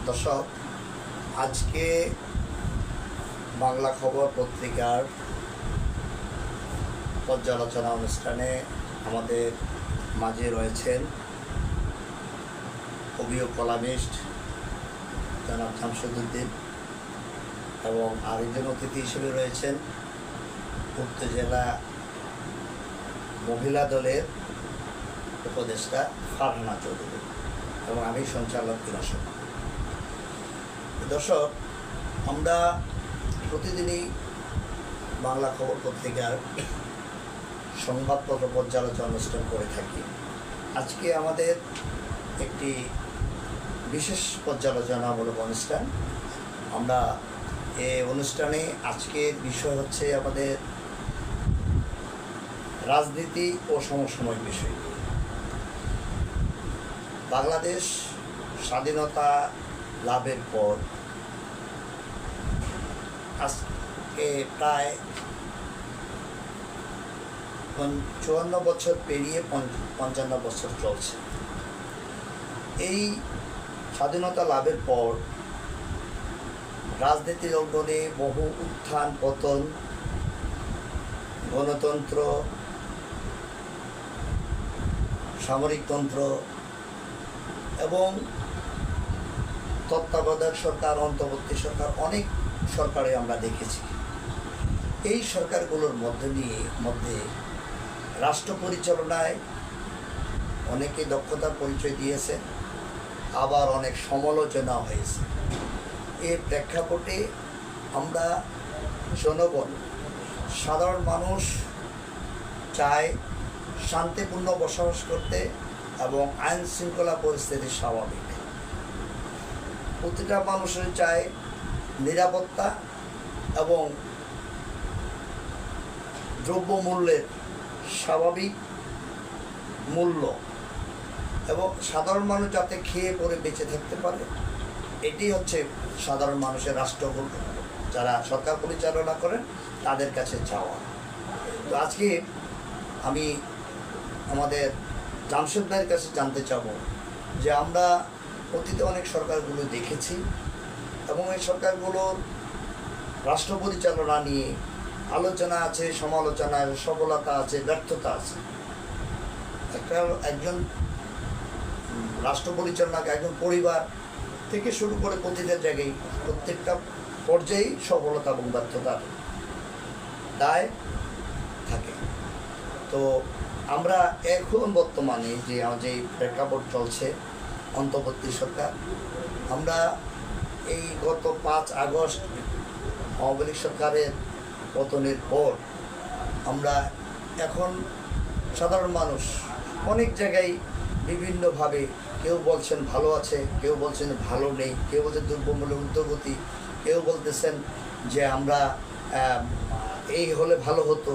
দর্শক, আজকে বাংলা খবর পত্রিকার পর্যালোচনা অনুষ্ঠানে আমাদের মাঝে রয়েছেন কবি ও কলামিস্ট জনাব শামসুদ্দিন এবং আরেকজন অতিথি হিসেবে রয়েছেন উত্তর জেলা মহিলা দলের উপদেষ্টা ফারহানা চৌধুরী এবং আমি সঞ্চালক দিনাশক। দর্শক, আমরা প্রতিদিনই বাংলা খবর পত্রিকার সংবাদপত্র পর্যালোচনা অনুষ্ঠান করে থাকি। আজকে আমাদের একটি বিশেষ পর্যালোচনামূলক অনুষ্ঠান। আমরা এই অনুষ্ঠানে আজকের বিষয় হচ্ছে আমাদের রাজনীতি ও সমসাময়িক বিষয়। বাংলাদেশ স্বাধীনতা লাভের পর আজকে প্রায় 54 বছর পেরিয়ে 55 বছর চলছে। এই স্বাধীনতা লাভের পর রাজনীতির অঙ্গনে বহু উত্থান পতন, গণতন্ত্র, সামরিকতন্ত্র এবং তত্ত্বাবধায়ক সরকার, অন্তর্বর্তী সরকার, অনেক সরকারে আমরা দেখেছি। এই সরকারগুলোর মধ্যে রাষ্ট্র পরিচালনায় অনেকে দক্ষতার পরিচয় দিয়েছে, আবার অনেক সমালোচনা হয়েছে। এর প্রেক্ষাপটে আমরা জনগণ, সাধারণ মানুষ চায় শান্তিপূর্ণ বসবাস করতে এবং আইন শৃঙ্খলা পরিস্থিতি স্বাভাবিক। প্রতিটা মানুষের চায় নিরাপত্তা এবং দ্রব্যমূল্যের স্বাভাবিক মূল্য এবং সাধারণ মানুষ যাতে খেয়ে পরে বেঁচে থাকতে পারে, এটি হচ্ছে সাধারণ মানুষের রাষ্ট্র যারা সরকার পরিচালনা করেন তাদের কাছে চাওয়া। তো আজকে আমি আমাদের জামশেদ ভাইয়ের কাছে জানতে চাব যে আমরা অতীতে অনেক সরকারগুলো দেখেছি এবং এই সরকারগুলোর রাষ্ট্র পরিচালনা নিয়ে আলোচনা আছে, সমালোচনা আছে, সফলতা আছে, ব্যর্থতা আছে। একজন রাষ্ট্র পরিচালনাকে একজন পরিবার থেকে শুরু করে প্রতিটা জায়গায় প্রত্যেকটা পর্যায়েই সফলতা এবং ব্যর্থতার দায় থাকে। তো আমরা এখন বর্তমানে যে প্রেক্ষাপট চলছে অন্তর্বর্তী সরকার, আমরা এই গত 5 আগস্ট আওয়ামী লীগ সরকারের পতনের পর আমরা এখন সাধারণ মানুষ অনেক জায়গায় বিভিন্নভাবে, কেউ বলছেন ভালো আছে, কেউ বলছেন ভালো নেই, কেউ বলছেন দ্রব্যমূল্য ঊর্ধ্বগতি, কেউ বলতেছেন যে আমরা এই হলে ভালো হতো।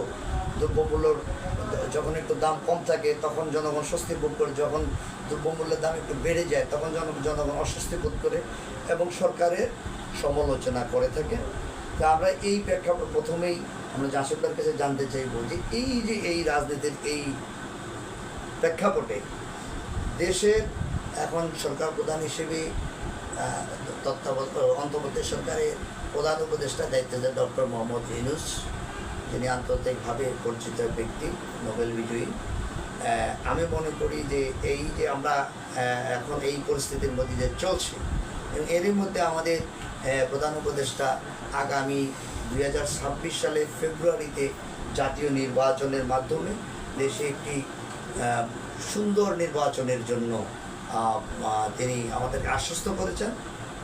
দ্রব্যমূল্যর যখন একটু দাম কম থাকে তখন জনগণ স্বস্তি বোধ করে, যখন দ্রব্যমূল্যের দাম একটু বেড়ে যায় তখন জনগণ অস্বস্তি বোধ করে এবং সরকারের সমালোচনা করে থাকে। তা আমরা এই প্রেক্ষাপট প্রথমেই আমরা জাসদের কাছে জানতে চাইব যে এই রাজনীতির এই প্রেক্ষাপটে দেশের এখন সরকার প্রধান হিসেবে অন্তর্বর্তী সরকারের প্রধান উপদেষ্টা দায়িত্বে ডক্টর মোহাম্মদ ইউনূস, যিনি আন্তর্জাতিকভাবে পরিচিত ব্যক্তি, নোবেল বিজয়ী। আমি মনে করি যে এই যে আমরা এখন এই পরিস্থিতির মধ্যে যে চলছে, এরই মধ্যে আমাদের প্রধান উপদেষ্টা আগামী 2026 সালের ফেব্রুয়ারিতে জাতীয় নির্বাচনের মাধ্যমে দেশে একটি সুন্দর নির্বাচনের জন্য তিনি আমাদেরকে আশ্বস্ত করেছেন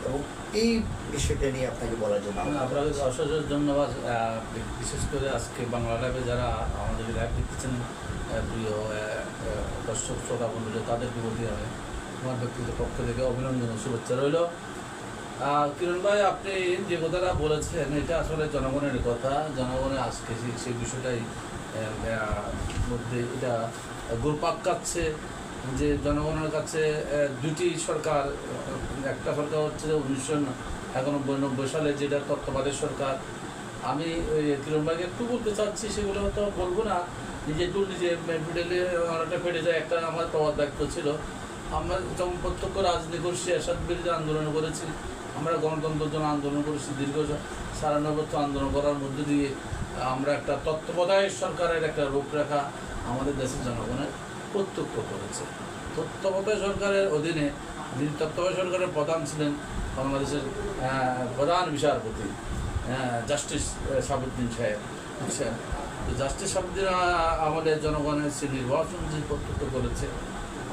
এবং এই বিষয়টা নিয়ে আপনাকে বলার জন্য আপনাকে অশেষ ধন্যবাদ। বিশেষ করে আজকে বাংলা লাইভে যারা আমাদের লাইভ দেখতেছেন, প্রিয় দর্শক শ্রোতা বন্ধুরা, তাদেরকে বলতে হবে আমার ব্যক্তিগত পক্ষ থেকে অভিনন্দন ও শুভেচ্ছা রইল। কিরণ ভাই, আপনি যে কথাটা বলেছেন এটা আসলে জনগণের কথা। জনগণের আজকে সেই বিষয়টাই মধ্যে এটা ঘুরপাক খাচ্ছে যে জনগণের কাছে দুটি সরকার, একটা সরকার হচ্ছে 1991-90 সালে যেটা তত্ত্বাবধায়ক সরকার। আমি কিরণ ভাইকে একটু বলতে চাচ্ছি, সেগুলো তো বলবো না, নিজে নিজে মেডেলে অনেকটা ফেটে যায়। একটা আমার পাওয়ার দায়িত্ব ছিল আমরা যখন প্রত্যক্ষ রাজনীতি করছি, এরশাদ বিরোধী আন্দোলন করেছি, আমরা গণতন্ত্রের জন্য আন্দোলন করেছি, দীর্ঘ ৯৭ বছর আন্দোলন করার মধ্যে দিয়ে আমরা একটা তত্ত্বাবধায়ক সরকারের একটা রূপরেখা আমাদের দেশের জনগণের প্রত্যক্ষ করেছে। তত্ত্বাবধায়ক সরকারের অধীনে যিনি তত্ত্বাবধায়ক সরকারের প্রধান ছিলেন বাংলাদেশের প্রধান বিচারপতি জাস্টিস শাহাবুদ্দিন সাহেব, বুঝছেন। তো জাস্টিস শাহাবুদ্দিন আমাদের জনগণের সে নির্বাচন যে প্রত্যক্ষ করেছে,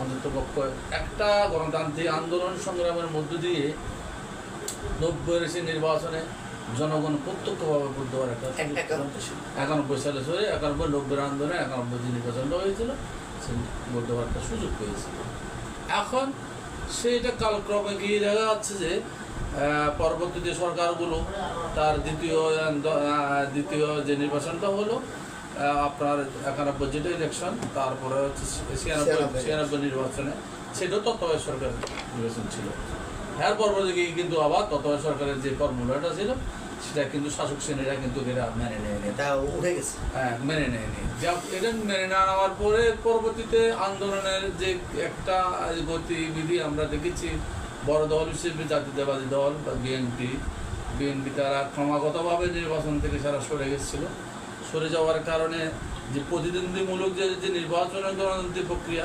অন্ততপক্ষ একটা গণতান্ত্রিক আন্দোলন সংগ্রামের মধ্য দিয়ে ৯০-এর সেই নির্বাচনে জনগণ প্রত্যক্ষভাবে ভোট দেওয়ার একটা ৯১ সালে ৯১-৯০ আন্দোলনে ৯১ যে নির্বাচনটা হয়েছিল, সে ভোট দেওয়ার একটা সুযোগ পেয়েছিল। এখন সেইটা কালক্রমে গিয়ে দেখা যাচ্ছে যে পরবর্তী যে সরকারগুলো তার দ্বিতীয় যে নির্বাচনটা হলো আপনার ৯১ যেটা ইলেকশন, তারপরে হচ্ছে ৯৬ নির্বাচনে, সেটাও তত্ত্বাবধায়ক সরকার নির্বাচন ছিল। এর পরবর্তী কিন্তু আবার তত্ত্বাবধায়ক সরকারের যে ফর্মুলাটা ছিল সেটা কিন্তু শাসক শ্রেণীরা কিন্তু এটা মেনে নেয়নি, এটা উঠে গেছে। হ্যাঁ, মেনে নেয়নি। এটা মেনে না নেওয়ার পরে পরবর্তীতে আন্দোলনের যে একটা গতিবিধি আমরা দেখেছি, বড় দল হিসেবে জাতীয়তাবাদী দল বা বিএনপি তারা ক্রমাগতভাবে নির্বাচন থেকে সারা সরে গেছিল। সরে যাওয়ার কারণে যে প্রতিদ্বন্দ্বীমূলক যে নির্বাচনের গণতান্ত্রিক প্রক্রিয়া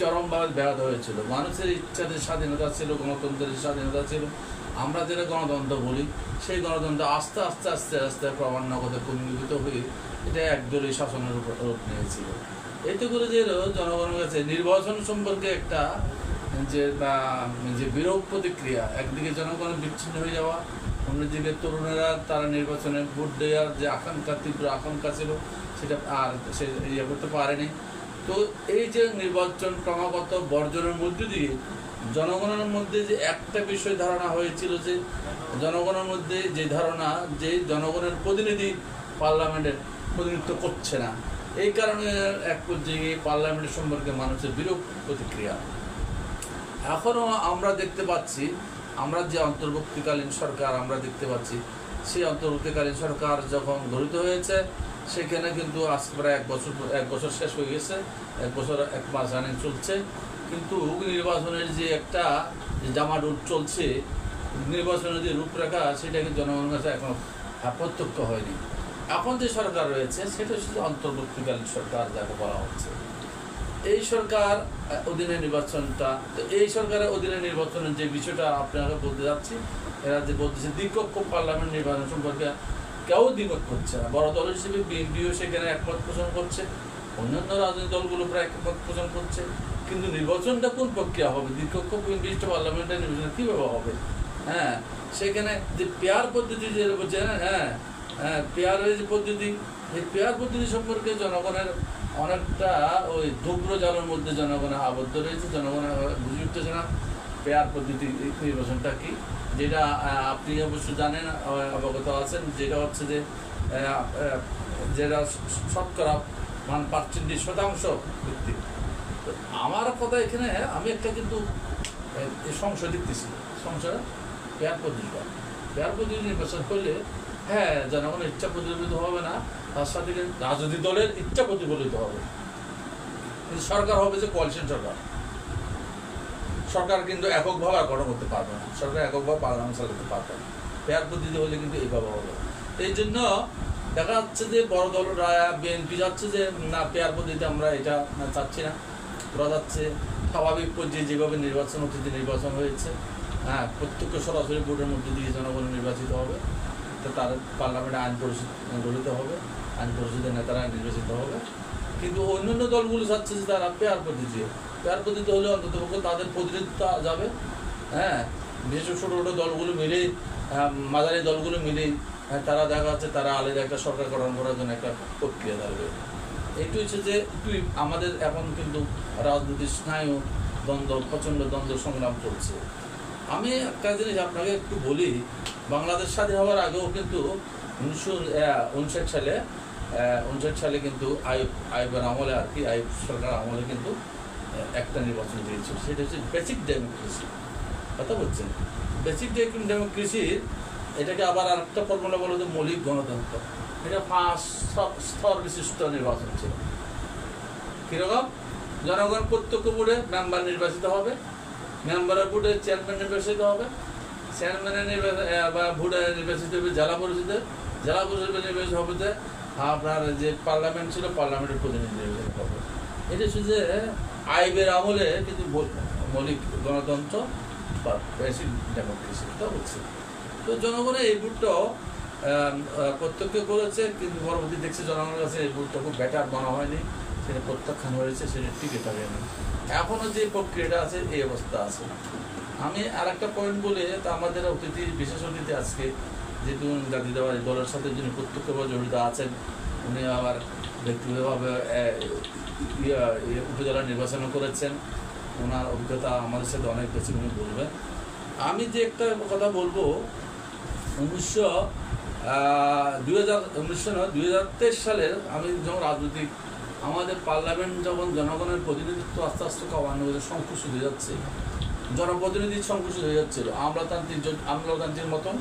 চরমভাবে ব্যাহত হয়েছিল। মানুষের ইচ্ছাদের স্বাধীনতা ছিল, গণতন্ত্রের স্বাধীনতা ছিল, আমরা যেটা গণতন্ত্র বলি, সেই গণতন্ত্র আস্তে আস্তে আস্তে আস্তে ক্রমান্বয়ে কমিভূত হয়ে এটা একদলীয় শাসনের রূপ নিয়েছিল। এতে করে যে জনগণের কাছে নির্বাচন সম্পর্কে একটা যে বিরূপ প্রতিক্রিয়া, একদিকে জনগণের বিচ্ছিন্ন হয়ে যাওয়া, অন্যদিকে তরুণেরা তারা নির্বাচনে ভোট দেওয়ার যে তীব্র আকাঙ্ক্ষা ছিল সেটা আর সে ইয়ে করতে পারেনি। তো এই যে নির্বাচন ক্রমাগত বর্জনের মধ্য দিয়ে জনগণের মধ্যে যে একটা বিষয় ধারণা হয়েছিল, যে জনগণের মধ্যে যে ধারণা যে জনগণের প্রতিনিধি পার্লামেন্টের প্রতিনিধিত্ব করছে না, এই কারণে এক পর্যায়ে পার্লামেন্টের সম্পর্কে মানুষের বিরূপ প্রতিক্রিয়া। এখনও আমরা দেখতে পাচ্ছি, আমরা যে অন্তর্বর্তীকালীন সরকার আমরা দেখতে পাচ্ছি, সেই অন্তর্বর্তীকালীন সরকার যখন গঠিত হয়েছে সেখানে কিন্তু আজ প্রায় এক বছর শেষ হয়ে গেছে, ১ বছর ১ মাস রানিং চলছে, কিন্তু নির্বাচনের যে একটা জামাডুট চলছে, নির্বাচনের যে রূপরেখা সেটা কিন্তু জনগণের কাছে এখনো প্রত্যক্ষ হয়নি। এখন যে সরকার রয়েছে সেটা শুধু অন্তর্বর্তীকালীন সরকার যাকে বলা হচ্ছে। এই সরকার অধীনে নির্বাচনটা, এই সরকারের অধীনে নির্বাচনের যে বিষয়টা আপনাকে বলতে যাচ্ছি, এরা যে বলতেছে দ্বিকক্ষ পার্লামেন্ট নির্বাচন সম্পর্কে কেউ দ্বিমত করছে না। বড় দল হিসেবে বিএনপিও সেখানে একমত পোষণ করছে, অন্যান্য রাজনৈতিক দলগুলো প্রায় একমত পোষণ করছে, কিন্তু নির্বাচনটা কোন প্রক্রিয়া হবে, দ্বিকক্ষ বিশিষ্ট পার্লামেন্টের নির্বাচন কীভাবে হবে? হ্যাঁ, সেখানে যে পেয়ার পদ্ধতি যে বলছে, হ্যাঁ পেয়ারের যে পদ্ধতি, এই পেয়ার পদ্ধতি সম্পর্কে জনগণের অনেকটা ওই ধূম্র জালের মধ্যে জনগণ আবদ্ধ রয়েছে। জনগণ বুঝে উঠতেছে না পেয়ার পদ্ধতি নির্বাচনটা কি, যেটা আপনি অবশ্য জানেন, অবগত আছেন, যেটা হচ্ছে যে যেটা শতকরা 65% ভিত্তিক। আমার কথা এখানে আমি একটা কিন্তু সংশয় দেখতেছি, সংশয় পেয়ার পদ্ধতি নির্বাচন করলে হ্যাঁ জনগণের ইচ্ছা প্রতিফলিত হবে না, তার সাথে রাজনৈতিক দলের ইচ্ছা প্রতিফলিত হবে। কিন্তু সরকার হবে যে কোয়ালিশন সরকার কিন্তু এককভাবে আর গঠন করতে পারবে না, সরকার এককভাবে পার্লামেন্ট চালাতে পারবে না। পেয়ার পদ্ধতি হলে কিন্তু এইভাবে হবে। এই জন্য দেখা যাচ্ছে যে বড় দলরা বিএনপি যাচ্ছে যে না, পেয়ার পদ্ধতিতে আমরা এটা চাচ্ছি না, ওরা যাচ্ছে স্বাভাবিক পর্যায়ে যেভাবে নির্বাচন অতীতে নির্বাচন হয়েছে, হ্যাঁ প্রত্যক্ষ সরাসরি ভোটের মধ্যে দিয়ে জনগণ নির্বাচিত হবে, তার পার্লামেন্টে আইন পরিষদ গঠিত হবে, আইন পরিষদের নেতারা নির্বাচিত হবে। কিন্তু অন্যান্য দলগুলো চাচ্ছে যে তারা পেয়ার পদ্ধতি হলে অন্তত তাদের প্রতিনিধিত্ব যাবে, হ্যাঁ বিশেষ ছোটো ছোটো দলগুলো মিলেই, মাঝারি দলগুলো মিলেই তারা দেখা যাচ্ছে তারা আলাদা একটা সরকার গঠন করার জন্য একটা প্রক্রিয়া থাকবে। এইটু হচ্ছে যে আমাদের এখন কিন্তু রাজনৈতিক স্নায়ু প্রচণ্ড দ্বন্দ্ব সংগ্রাম চলছে। আমি একটা জিনিস আপনাকে একটু বলি, বাংলাদেশ স্বাধীন হওয়ার আগেও কিন্তু 1959 সালে কিন্তু আইবের আমলে আর কি, আইব সরকার আমলে কিন্তু একটা নির্বাচন দিয়েছিল, সেটা হচ্ছে বেসিক ডেমোক্রেসি। কথা বলছেন বেসিক ডেমোক্রেসির এটাকে আবার আরেকটা ফর্মুলা বলো যে মৌলিক গণতন্ত্র। এটা 5 স্তর বিশিষ্ট নির্বাচন ছিল। কীরকম জনগণ প্রত্যক্ষ বোর্ডে মেম্বার নির্বাচিত হবে, মেম্বারের বোর্ডে চেয়ারম্যান নির্বাচিত হবে, চেয়ারম্যানের ভোটে নির্বাচিত হবে জেলা পরিষদে, জেলা পরিষদে নির্বাচিত হবে যে আপনার যে পার্লামেন্ট ছিল পার্লামেন্টের প্রতিনিধি নির্বাচিত হবে। এটা শুধু যে আইবের আমলে কিন্তু মৌলিক গণতন্ত্র বা বেসিক ডেমোক্রেসিটা হচ্ছে। তো জনগণের এই ভোটটাও প্রত্যক্ষ করেছে, কিন্তু পরবর্তী দেখছে জনগণের কাছে এই ভোটটা খুব বেটার মনে হয়নি, সেটা প্রত্যাখ্যান হয়েছে, সেটা টিকে থাকেনি। এখনও যে প্রক্রিয়াটা আছে এই অবস্থা আছে। আমি আর একটা পয়েন্ট বলে, তা আমাদের অতিথি বিশেষ অতিথি আজকে যেহেতু জাতীয়তাবাদী দলের সাথে যিনি প্রত্যক্ষভাবে জড়িত আছেন, উনি আবার ব্যক্তিগতভাবে উপজেলা নির্বাচনও করেছেন, ওনার অভিজ্ঞতা আমাদের সাথে অনেক বেশি উনি বলবেন। আমি যে একটা কথা বলবো, 2023 সালের আমি যখন রাজনৈতিক আমাদের পার্লামেন্ট যখন জনগণের প্রতিনিধিত্ব আস্তে আস্তে কমানো হয়ে সংকুচিত হয়ে যাচ্ছে, জনপ্রতিনিধির সংকুচিত হয়ে যাচ্ছিল, আমলাতান্ত্রিক মতন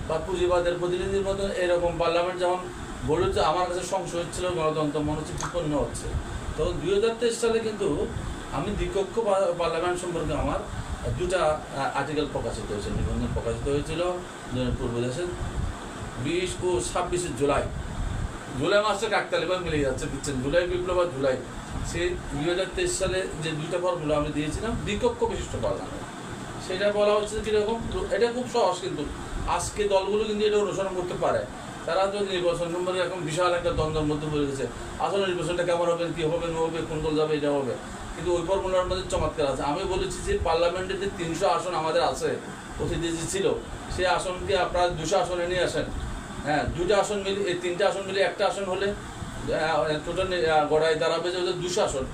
বা পুঁজিবাদের প্রতিনিধির মতন এরকম পার্লামেন্ট যখন গড়ে উঠছে, আমার কাছে সংশয় হচ্ছিল গণতন্ত্র মনে হচ্ছে বিপন্ন হচ্ছে। তখন 2023 সালে কিন্তু আমি দ্বিকক্ষ পার্লামেন্ট সম্পর্কে আমার দুটা আর্টিকেল প্রকাশিত হয়েছে, নিবন্ধন প্রকাশিত হয়েছিল পূর্ব দেশের 20 ও 26 জুলাই মাসটা কাকতালিবার মিলে যাচ্ছে, বুঝছেন, জুলাই বিপ্লব আর জুলাই, সেই 2023 সালে যে দুইটা ফর্মুলা আমি দিয়েছিলাম দ্বিকক্ষ বিশিষ্ট পার্লামেন্ট, সেটা বলা হচ্ছে কীরকম, এটা খুব সহজ, কিন্তু আজকে দলগুলো কিন্তু এটা অনুসরণ করতে পারে। তারা যদি নির্বাচন সম্পর্কে এখন বিশাল একটা দ্বন্দ্বের মধ্যে পড়ে গেছে, আসলে নির্বাচনটা কেমন হবে, কী হবে, না হবে, কোন দল যাবে, এটা হবে, কিন্তু ওই ফর্মুলার মধ্যে চমৎকার আছে। আমি বলেছি যে পার্লামেন্টের যে 300 আসন আমাদের আছে, অতিথি যে ছিল, সেই আসনকে আপনারা 200 আসনে নিয়ে আসেন। হ্যাঁ, 2টা আসন মিলে, এই 3টে আসন মিলে একটা আসন হলে টোটাল গড়াই দাঁড়াবে যে 200 আসন।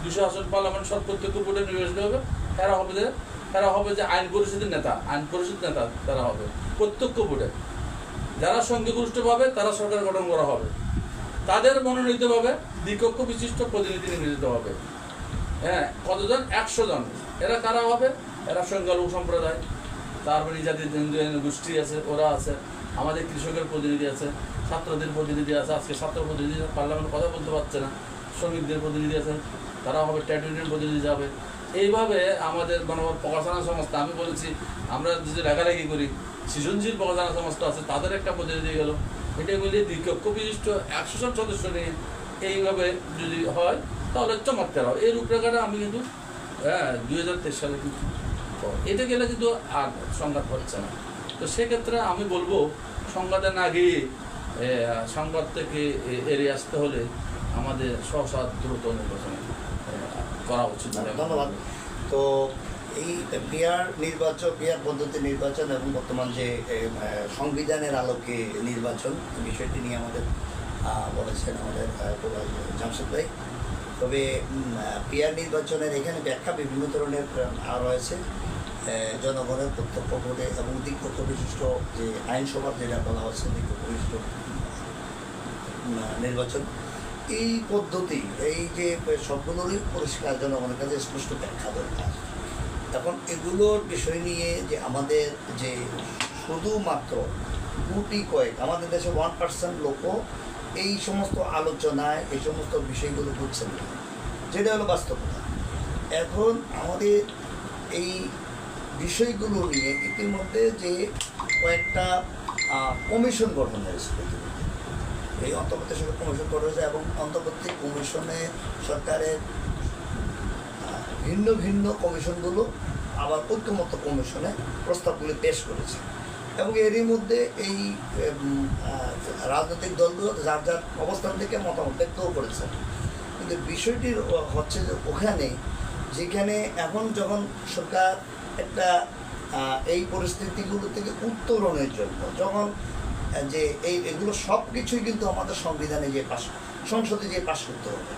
200 আসন পার্লামেন্ট সব প্রত্যক্ষ বোর্ডে নির্বাচিত হবে। তারা হবে যে আইন পরিষদের নেতা, তারা হবে প্রত্যক্ষ বোর্ডে। যারা সংখ্যাগরিষ্ঠ পাবে তারা সরকার গঠন করা হবে, তাদের মনোনীতভাবে দ্বিকক্ষ বিশিষ্ট প্রতিনিধি নির্বাচিত হবে। হ্যাঁ, কতজন? 100 জন। এরা কারা হবে? এরা সংখ্যালঘু সম্প্রদায়, তারপরে জাতির গোষ্ঠী আছে, ওরা আছে, আমাদের কৃষকের প্রতিনিধি আছে, ছাত্রদের প্রতিনিধি আছে, আজকে ছাত্র প্রতিনিধি পার্লামেন্ট কথা বলতে পারছে না, শ্রমিকদের প্রতিনিধি আছে, তারা হবে, ট্রেড ইউনিয়ন প্রতিনিধি যাবে। এইভাবে আমাদের গণমত প্রকাশনা সংস্থা, আমি বলেছি আমরা যদি লেখালেখি করি, সৃজনশীল প্রকাশনা সংস্থা আছে, তাদের একটা প্রতিনিধি গেল, এটা মিলিয়ে দ্বিকক্ষ বিশিষ্ট 100 জন সদস্য নিয়ে এইভাবে যদি হয় তাহলে চমৎকার হয়। এই রূপরেখাটা আমি কিন্তু 2023 সালে কিন্তু এটা গেলে কিন্তু আর সংঘাত হচ্ছে না। তো সেক্ষেত্রে আমি বলবো সংঘাতে না গিয়ে সংঘাত থেকে এড়িয়ে আসতে হলে আমাদের সহসা দ্রুত নির্বাচন করা উচিত। ধন্যবাদ। তো এই পিআর পদ্ধতি নির্বাচন এবং বর্তমান যে সংবিধানের আলোকে নির্বাচন, বিষয়টি নিয়ে আমাদের বলেছেন আমাদের জামশেদ ভাই। তবে পিআর নির্বাচনের এখানে ব্যাখ্যা বিভিন্ন ধরনের রয়েছে, জনগণের প্রত্যক্ষ ভোটে এবং দ্বিকক্ষ বিশিষ্ট যে আইনসভার যেটা বলা হচ্ছে দ্বিকক্ষ বিশিষ্ট নির্বাচন, এই পদ্ধতি, এই যে সবগুলোরই পরিষ্কার জনগণের কাছে স্পষ্ট ব্যাখ্যা দরকার। এখন এগুলোর বিষয় নিয়ে যে আমাদের যে শুধুমাত্র গুটি কয়েক আমাদের দেশে 1% লোকও এই সমস্ত আলোচনায় এই সমস্ত বিষয়গুলো বুঝছেন না, যেটা হলো বাস্তবতা। এখন আমাদের এই বিষয়গুলো নিয়ে ইতিমধ্যে যে কয়েকটা কমিশন গঠন হয়েছে, এই অন্তর্বর্তীকালীন কমিশন গঠন হয়েছে এবং অন্তর্বর্তী কমিশনে সরকারের ভিন্ন ভিন্ন কমিশনগুলো আবার ঐক্যমত্য কমিশনে প্রস্তাবগুলি পেশ করেছে এবং এরই মধ্যে এই রাজনৈতিক দলগুলো যার যার অবস্থান থেকে মতামত ব্যক্তও করেছে। কিন্তু বিষয়টি হচ্ছে যে ওখানে যেখানে এখন যখন সরকার একটা এই পরিস্থিতিগুলো থেকে উত্তরণের জন্য যখন যে এগুলো সব কিছুই কিন্তু আমাদের সংবিধানে যে সংসদে যে পাশ করতে হবে,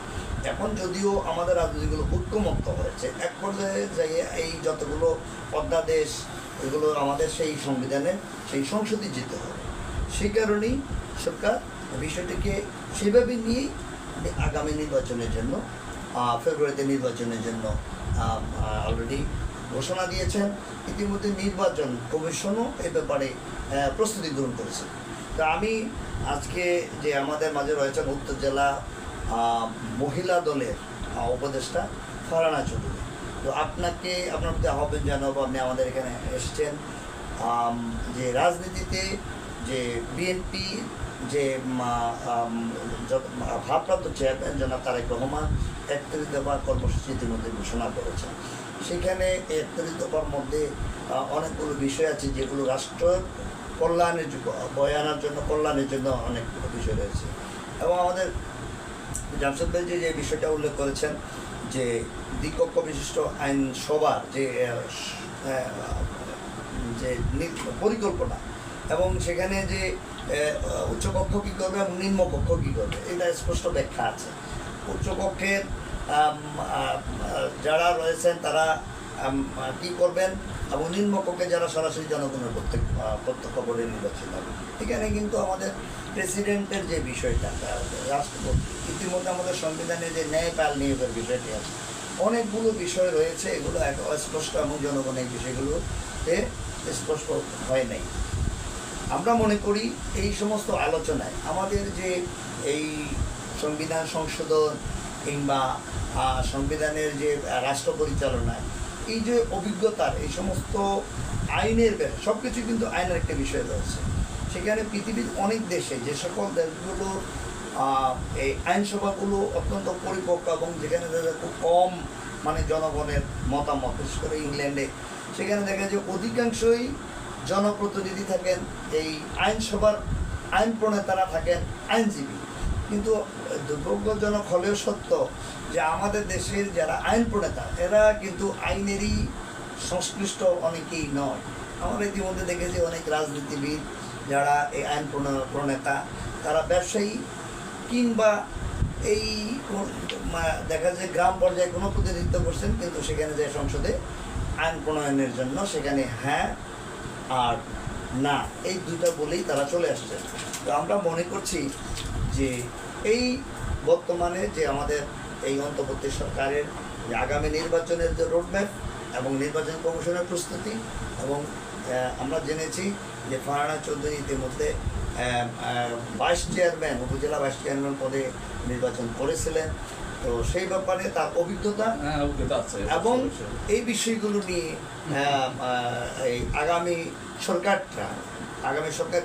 এখন যদিও আমাদের রাজনীতিগুলো ঐক্যমত্য হয়েছে, এক পর্যায়ে যাইয়ে এই যতগুলো অধ্যাদেশ এগুলো আমাদের সেই সংবিধানে সেই সংসদে যেতে হবে। সেই কারণেই সরকার বিষয়টিকে সেভাবে নিয়েই আগামী নির্বাচনের জন্য ফেব্রুয়ারিতে নির্বাচনের জন্য অলরেডি ঘোষণা দিয়েছেন। ইতিমধ্যে নির্বাচন কমিশনও এ ব্যাপারে প্রস্তুতি গ্রহণ করেছে। তা আমি আজকে যে আমাদের মাঝে রয়েছেন উত্তর জেলা মহিলা দলের উপদেষ্টা ফারহানা চৌধুরী। তো আপনাকে আপনার প্রতি আহ্বান জানাবো, আপনি আমাদের এখানে এসেছেন, যে রাজনীতিতে যে বিএনপি যে ভারপ্রাপ্ত চেয়ারম্যান জনাব তারেক রহমান 31 দফা কর্মসূচি ইতিমধ্যে ঘোষণা করেছেন। সেখানে 31 দফার মধ্যে অনেকগুলো বিষয় আছে যেগুলো রাষ্ট্র কল্যাণের বয়ে আনার জন্য, কল্যাণের জন্য অনেকগুলো বিষয় রয়েছে। এবং আমাদের জামশেদ ভাই যে বিষয়টা উল্লেখ করেছেন যে দ্বিকক্ষ বিশিষ্ট আইনসভার যে পরিকল্পনা, এবং সেখানে যে উচ্চকক্ষ কী করবে এবং নিম্নকক্ষ কী করবে, এটা স্পষ্ট ব্যাখ্যা আছে। উচ্চকক্ষের যারা রয়েছেন তারা কী করবেন এবং নিম্নকক্ষে যারা সরাসরি জনগণের প্রত্যক্ষ করে নির্বাচিত হবে। এখানে কিন্তু আমাদের প্রেসিডেন্টের যে বিষয়টা, রাষ্ট্রপতি, ইতিমধ্যে আমাদের সংবিধানে যে ন্যায়পাল নিয়োগের বিষয়টি আছে, অনেকগুলো বিষয় রয়েছে, এগুলো অস্পষ্ট এবং জনগণ এই বিষয়গুলোতে স্পষ্ট হয় নাই। আমরা মনে করি এই সমস্ত আলোচনায় আমাদের যে এই সংবিধান সংশোধন কিংবা সংবিধানের যে রাষ্ট্র পরিচালনায় এই যে অভিজ্ঞতার এই সমস্ত আইনের সব কিছু কিন্তু আইনের একটা বিষয় রয়েছে। সেখানে পৃথিবীর অনেক দেশে যে সকল দেশগুলোর এই আইনসভাগুলো অত্যন্ত পরিপক্ক এবং যেখানে খুব কম মানে জনগণের মতামত, বিশেষ করে ইংল্যান্ডে, সেখানে দেখা যায় অধিকাংশই জনপ্রতিনিধি থাকেন, এই আইনসভার আইন প্রণেতারা থাকেন আইনজীবী। কিন্তু দুর্ভাগ্যজনক হলেও সত্য যে আমাদের দেশের যারা আইন প্রণেতা এরা কিন্তু আইনেরই সংশ্লিষ্ট অনেকেই নয়। আমরা ইতিমধ্যে দেখেছি অনেক রাজনীতিবিদ যারা এই আইন প্রণেতা, তারা ব্যবসায়ী কিংবা এই দেখা যায় গ্রাম পর্যায়ে কোনো প্রতিনিধিত্ব করছেন, কিন্তু সেখানে যে সংসদে আইন প্রণয়নের জন্য সেখানে হ্যাঁ আর না এই দুটো বলেই তারা চলে আসছে। তো আমরা মনে করছি যে এই বর্তমানে যে আমাদের এই অন্তর্বর্তী সরকারের যে আগামী নির্বাচনের যে রোডম্যাপ এবং নির্বাচন কমিশনের প্রস্তুতি, এবং আমরা জেনেছি যে ফারহানা চৌধুরী ইতিমধ্যে 22 চেয়ারম্যান, উপজেলা 22 চেয়ারম্যান পদে নির্বাচন করেছিলেন। তো সেই ব্যাপারে তার অভিজ্ঞতা আছে এবং এই বিষয়গুলো নিয়ে এই আগামী সরকার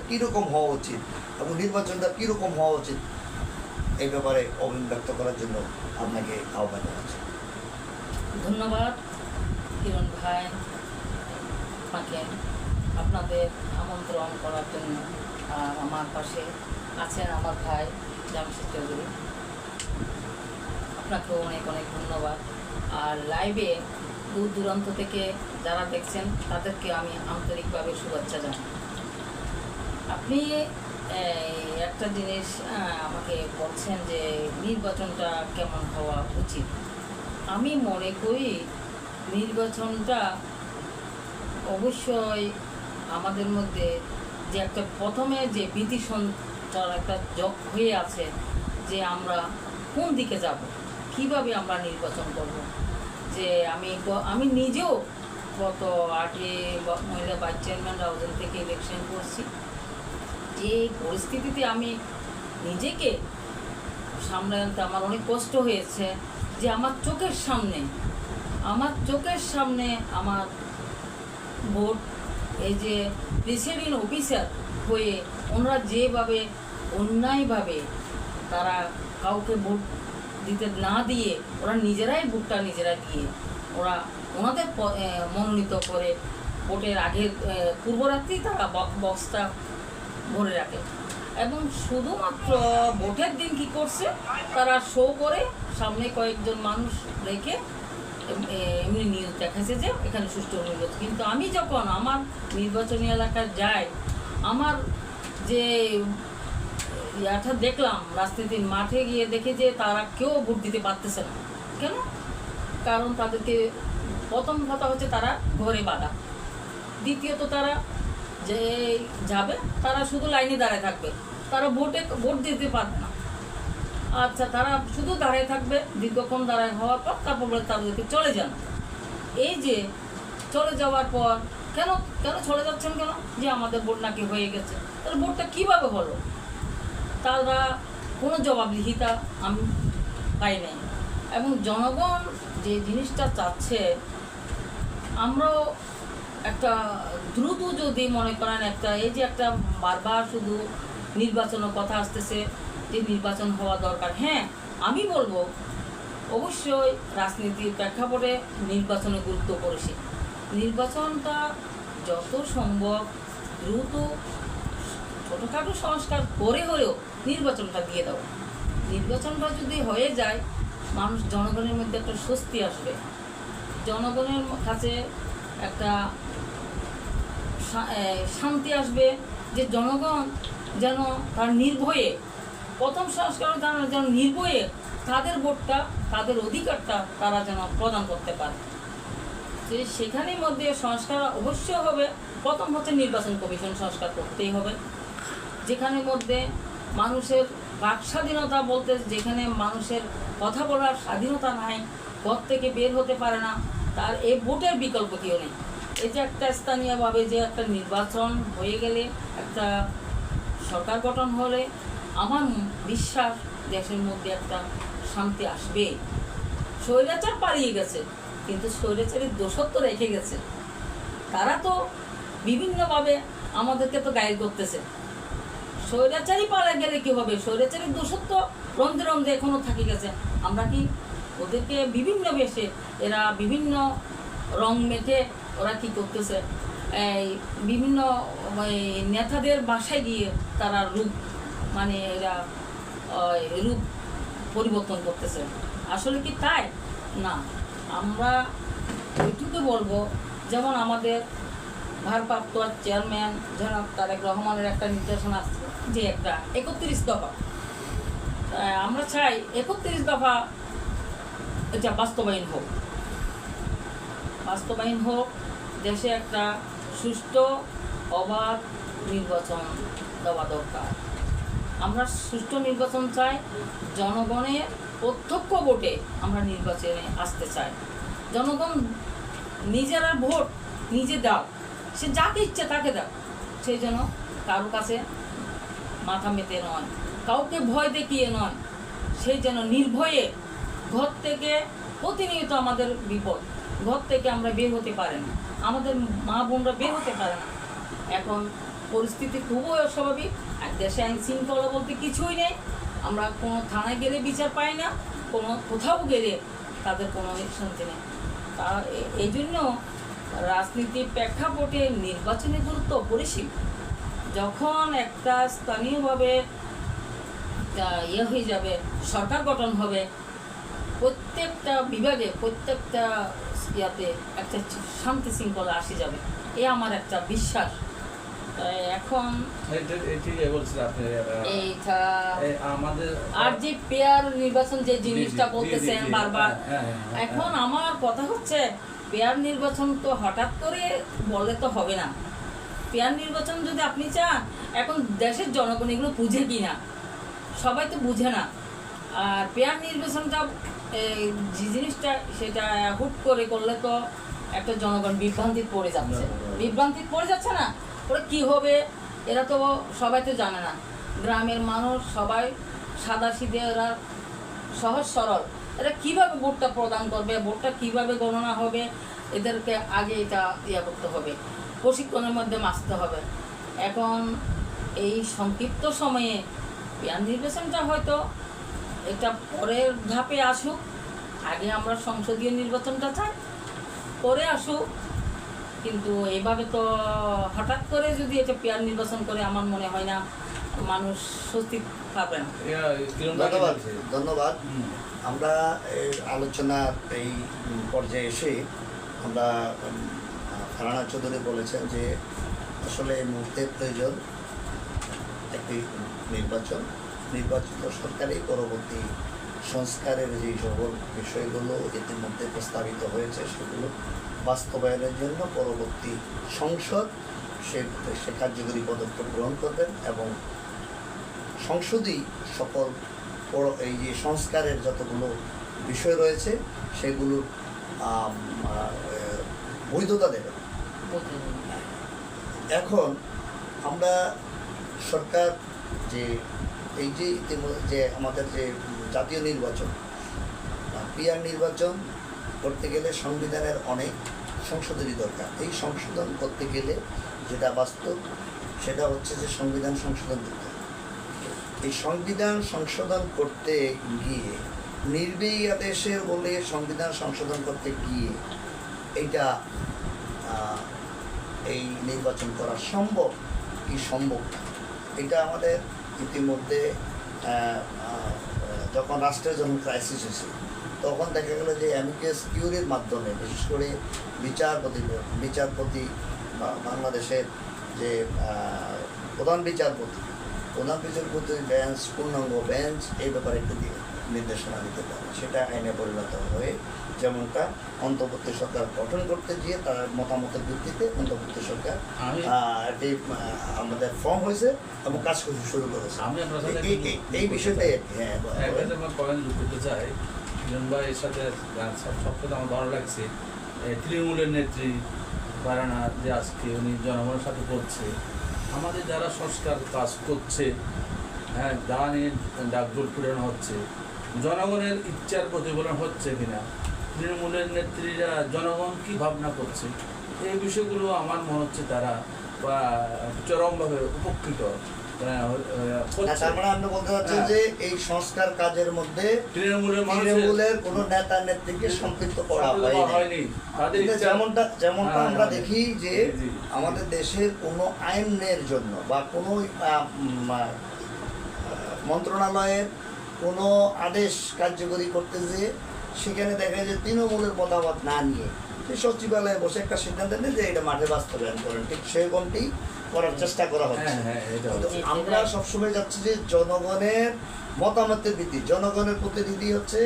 কীরকম হওয়া উচিত এবং নির্বাচনটা কীরকম হওয়া উচিত এই ব্যাপারে অভিব্যক্ত করার জন্য আপনাকে আহ্বান জানাচ্ছি। ধন্যবাদ কিরণ ভাই, আপনাকে আপনাদের আমন্ত্রণ করার জন্য। আর আমার পাশে আছেন আমার ভাই জামশেদ চৌধুরী, আপনাকেও অনেক অনেক ধন্যবাদ। আর লাইভে দূর দূরান্ত থেকে যারা দেখছেন তাদেরকে আমি আন্তরিকভাবে শুভেচ্ছা জানাই। আপনি একটা জিনিস আমাকে বলছেন যে নির্বাচনটা কেমন হওয়া উচিত। আমি মনে করি নির্বাচনটা অবশ্যই আমাদের মধ্যে যে একটা প্রথমে যে ভীতি সঞ্চার একটা যোগ হয়ে আছে যে আমরা কোন দিকে যাব, কিভাবে আমরা নির্বাচন করব। যে আমি নিজেও গত 8 মহিলা ভাইস চেয়ারম্যান রাউজান থেকে ইলেকশন করছি। যে পরিস্থিতিতে আমি নিজেকে সামলাতে আমার অনেক কষ্ট হয়েছে যে আমার চোখের সামনে আমার ভোট এই যে প্রেসিডেন্ট অফিসার হয়ে ওনারা যেভাবে অন্যায়ভাবে তারা কাউকে ভোট দিতে না দিয়ে ওরা নিজেরাই ভোটটা নিজেরা দিয়ে ওনাদের মনোনীত করে ভোটের আগের পূর্বরাত্রি তারা বক্সটা ভরে রাখে, এবং শুধুমাত্র ভোটের দিন কি করছে তারা শো করে সামনে কয়েকজন মানুষ রেখে এমনি নিউজ দেখাচ্ছে যে এখানে সুষ্ঠু নির্বাচন। কিন্তু আমি যখন আমার নির্বাচনী এলাকায় যাই, আমার যে ইয়াটা দেখলাম রাজনীতির মাঠে গিয়ে দেখে যে তারা কেউ ভোট দিতে পারতেছে না। কেন? কারণ তাদেরকে প্রথম কথা হচ্ছে তারা ঘরে বাঁধা, দ্বিতীয়ত তারা যে যাবে তারা শুধু লাইনে দাঁড়ায় থাকবে, তারা ভোট দিতে পারবে না। আচ্ছা, তারা শুধু দাঁড়ায় থাকবে, দীর্ঘক্ষণ দাঁড়ায় হওয়ার পর তারপর বলে তাদেরকে চলে যান। এই যে চলে যাওয়ার পর কেন চলে যাচ্ছেন কেন? যে আমাদের ভোট নাকি হয়ে গেছে। তাহলে ভোটটা কীভাবে হলো? তারা কোনো জবাবদিহিতা আমি পাই নাই। এবং জনগণ যে জিনিসটা চাচ্ছে, আমরাও একটা দ্রুত যদি মনে করেন একটা এই যে একটা বারবার শুধু নির্বাচনের কথা আসতেছে যে নির্বাচন হওয়া দরকার, হ্যাঁ আমি বলবো অবশ্যই রাজনীতির প্রেক্ষাপটে নির্বাচনের গুরুত্ব পড়েছে। নির্বাচনটা যত সম্ভব দ্রুত ছোটোখাটো সংস্কার করে হলেও নির্বাচনটা দিয়ে দাও। নির্বাচনটা যদি হয়ে যায়, মানুষ জনগণের মধ্যে একটা স্বস্তি আসবে, জনগণের কাছে একটা শান্তি আসবে, যে জনগণ যেন তার নির্ভয়ে, প্রথম সংস্কার যেন নির্ভয়ে তাদের ভোটটা, তাদের অধিকারটা তারা যেন প্রদান করতে পারে। যে সেখানের মধ্যে সংস্কার অবশ্যই হবে। প্রথম হচ্ছে নির্বাচন কমিশন সংস্কার করতেই হবে, যেখানের মধ্যে মানুষের বাক স্বাধীনতা বলতে, যেখানে মানুষের কথা বলার স্বাধীনতা নাই, ঘর থেকে বের হতে পারে না, তার এই ভোটের বিকল্প কেউ নেই। এই যে একটা স্থানীয়ভাবে যে একটা নির্বাচন হয়ে গেলে, একটা সরকার গঠন হলে, আমার বিশ্বাস দেশের মধ্যে একটা শান্তি আসবে। স্বৈরাচার পালিয়ে গেছে, কিন্তু স্বৈরাচারের দোষত্ব রেখে গেছে। তারা তো বিভিন্নভাবে আমাদেরকে তো গাইড করতেছে। স্বৈরাচারই পালা গেলে কি হবে? স্বৈরাচারের দোষত্ব রন্ধে রন্ধে এখনো থাকি গেছে। আমরা কি ওদেরকে বিভিন্ন বেশে, এরা বিভিন্ন রং মেখে ওরা কি করতেছে, এই বিভিন্ন নেতাদের বাসায় গিয়ে তারা রূপ, মানে এরা রূপ পরিবর্তন করতেছে। আসলে কি তাই না? আমরা ওইটুকু বলবো, যেমন আমাদের ভারপ্রাপ্ত চেয়ারম্যান জনাব তারেক রহমানের একটা নির্দেশনা আসছে যে একটা 31 দফা, আমরা চাই 31 দফা এটা বাস্তবায়ন হোক, বাস্তবায়ন হোক। দেশে একটা সুষ্ঠু অবাধ নির্বাচন দেওয়া দরকার। আমরা সুষ্ঠু নির্বাচন চাই, জনগণের প্রত্যক্ষ ভোটে আমরা নির্বাচনে আসতে চাই। জনগণ নিজেরা ভোট নিজে দাও, সে যাকে ইচ্ছে তাকে দাও, সেই জন্য কারো কাছে মাথা মেতে নয়, কাউকে ভয় দেখিয়ে নয়, সেই যেন নির্ভয়ে ঘর থেকে, প্রতিনিয়ত আমাদের বিপদ, ঘর থেকে আমরা বের হতে পারি না, আমাদের মা বোনরা বের হতে পারে না। এখন পরিস্থিতি খুবই অস্বাভাবিক, আর দেশে আইন শৃঙ্খলা বলতে কিছুই নেই। আমরা কোনো থানায় গেলে বিচার পাই না, কোনো কোথাও গেলে তাদের কোনো শান্তি নেই। তা এই জন্য রাজনীতির প্রেক্ষাপটে নির্বাচনের গুরুত্ব অপরিসীম। যখন একটা স্থানীয়ভাবে হয়ে যাবে, সরকার গঠন হবে, প্রত্যেকটা বিভাগে, প্রত্যেকটা ইয়াতে একটা শান্তি শৃঙ্খলা আসে যাবে, এ আমার একটা বিশ্বাস। এখন এইটা আমাদের আর যে পেয়ার নির্বাচন যে জিনিসটা বলতেছেন বারবার, এখন আমার কথা হচ্ছে পেয়ার নির্বাচন তো হঠাৎ করে বললে তো হবে না। পেয়ার নির্বাচন যদি আপনি চান, এখন দেশের জনগণ এগুলো বুঝে কি না, সবাই তো বুঝে না। আর পেয়ার নির্বাচনটা যে জিনিসটা, সেটা হুট করে করলে তো একটা জনগণ বিভ্রান্তিত পড়ে যাচ্ছে, বিভ্রান্তিত পড়ে যাচ্ছে না। ওরা কী হবে এরা তো সবাই তো জানে না। গ্রামের মানুষ সবাই সাদা সিধে, এরা সহজ সরল, এরা কীভাবে ভোটটা প্রদান করবে, ভোটটা কীভাবে গণনা হবে, এদেরকে আগে এটা করতে হবে, প্রশিক্ষণের মধ্যে আসতে হবে। এখন এই সংক্ষিপ্ত সময়ে পেয়ার নির্বাচনটা হয়তো এটা পরের ধাপে আসুক, আগে আমরা সংসদীয় নির্বাচনটা চাই, পরে আসুক। কিন্তু এইভাবে তো হঠাৎ করে যদি এটা পেয়ার নির্বাচন করে, আমার মনে হয় না মানুষ স্বস্তি পাবে না। ধন্যবাদ। আমরা আলোচনার এই পর্যায়ে এসে আমরা ফারহানা চৌধুরী বলেছেন যে আসলে এই মুহূর্তে প্রয়োজন একটি নির্বাচিত সরকারের পরবর্তী সংস্কারের যে সকল বিষয়গুলো ইতিমধ্যে প্রস্তাবিত হয়েছে সেগুলো বাস্তবায়নের জন্য পরবর্তী সংসদ সে কার্যকরী পদক্ষেপ গ্রহণ করবেন এবং সংসদই সকল এই যে সংস্কারের যতগুলো বিষয় রয়েছে সেগুলোর বৈধতা দেবেন। এখন আমরা সরকার যে এই যে ইতিমধ্যে যে আমাদের যে জাতীয় নির্বাচন পিআর নির্বাচন করতে গেলে সংবিধানের অনেক সংশোধনী দরকার। এই সংশোধন করতে গেলে যেটা বাস্তব সেটা হচ্ছে যে সংবিধান সংশোধন করতে হবে। এই সংবিধান সংশোধন করতে গিয়ে নির্বাহী আদেশের বলে সংবিধান সংশোধন করতে গিয়ে এইটা এই নির্বাচন করা সম্ভব কি সম্ভব না, এটা আমাদের ইতিমধ্যে যখন রাষ্ট্রের যখন ক্রাইসিস হয়েছে তখন দেখা গেল যে অ্যামিকাস কিউরির মাধ্যমে বিশেষ করে বিচারপতি বাংলাদেশের যে প্রধান বিচারপতি বেঞ্চ পূর্ণাঙ্গ বেঞ্চ এই ব্যাপারে একটু নির্দেশনা দিতে পারে, সেটা আইনে পরিণত হয়ে যেমনটা অন্তর্বর্তী সরকার গঠন করতে গিয়ে তার মতামতের ভিত্তিতে অন্তর্বর্তী সরকার এটি আমাদের ফর্ম হয়েছে এবং কাজ করতে শুরু করেছে। আমি আপনার সাথে এই বিষয়টাই করতে চাই কিরণ ভাই এর সাথে সবথেকে আমার ভালো লাগছে তৃণমূলের নেত্রী বারানা যে আজকে উনি জনগণের সাথে করছে, আমাদের যারা সংস্কার কাজ করছে, হ্যাঁ যা নিয়ে ডাকডোল পূরণ হচ্ছে, জনগণের ইচ্ছার প্রতিফলন হচ্ছে কিনা, তৃণমূলের নেত্রীরা জনগণ কী ভাবনা করছে, এই বিষয়গুলো আমার মনে হচ্ছে তারা চরমভাবে উপকৃত। তার মানে আপনি বলতে চাচ্ছেন যে এই সংস্কার কাজের মধ্যে তৃণমূলের কোনো নেতা নেত্রীকে সম্পৃক্ত করা হয়নি। যেমনটা আমরা দেখি যে আমাদের দেশের কোনো আইনের জন্য বা কোনো মন্ত্রণালয়ের কোনো আদেশ কার্যকরী করতে যেয়ে সেখানে দেখা যায় যে তৃণমূলের মতামত না নিয়ে সচিবালয়ে বসে একটা সিদ্ধান্ত নেই যে এটা মাঠে বাস্তবায়ন করেন, ঠিক সেরকমটি করার চেষ্টা করা হচ্ছে। আমরা সবসময় যাচ্ছি যে জনগণের মতামতের ভিত্তি, জনগণের প্রতিনিধি হচ্ছে